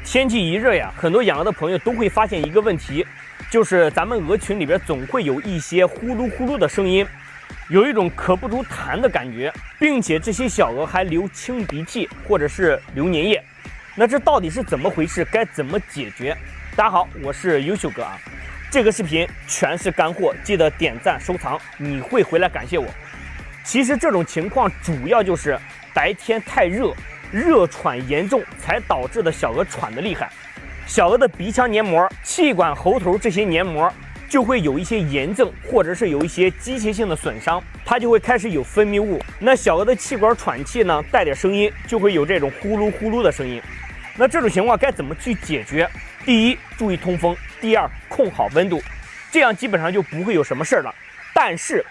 天气一热呀，很多养鹅的朋友都会发现一个问题，就是咱们鹅群里边总会有一些呼噜呼噜的声音，有一种咳不出痰的感觉，并且这些小鹅还流清鼻涕或者是流粘液。那这到底是怎么回事？该怎么解决？大家好，我是优秀哥啊。这个视频全是干货，记得点赞收藏，你会回来感谢我。其实这种情况主要就是白天太热，热喘严重才导致的小鹅喘得厉害。小鹅的鼻腔黏膜、气管、喉头这些黏膜就会有一些炎症，或者是有一些机械性的损伤，它就会开始有分泌物。那小鹅的气管喘气呢，带点声音，就会有这种呼噜呼噜的声音。那这种情况该怎么去解决？第一，注意通风；第二，控好温度，这样基本上就不会有什么事了。但是，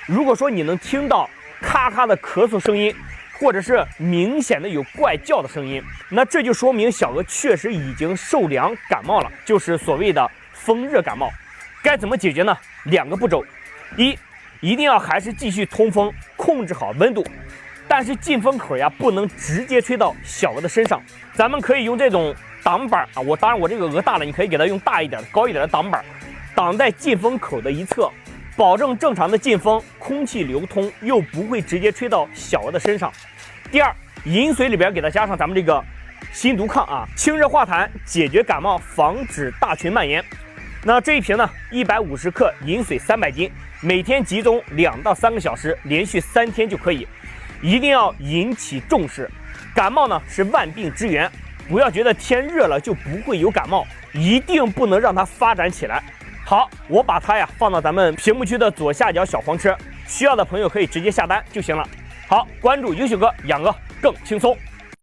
如果说你能听到咔咔的咳嗽声音，或者是明显的有怪叫的声音，那这就说明小鹅确实已经受凉感冒了，就是所谓的风热感冒。该怎么解决呢？两个步骤：一定要还是继续通风，控制好温度，但是进风口呀不能直接吹到小鹅的身上，咱们可以用这种挡板啊，当然我这个鹅大了，你可以给它用大一点、高一点的挡板，挡在进风口的一侧，保证正常的进风，空气流通，又不会直接吹到小鹅的身上。第二，饮水里边给它加上咱们这个新毒抗啊，清热化痰，解决感冒，防止大群蔓延。那这一瓶呢，150克，饮水300斤，每天集中2到3个小时，连续3天就可以。一定要引起重视，感冒呢是万病之源，不要觉得天热了就不会有感冒，一定不能让它发展起来。好，我把它呀放到咱们屏幕区的左下角小黄车，需要的朋友可以直接下单就行了。好，关注优秀哥养鹅更轻松。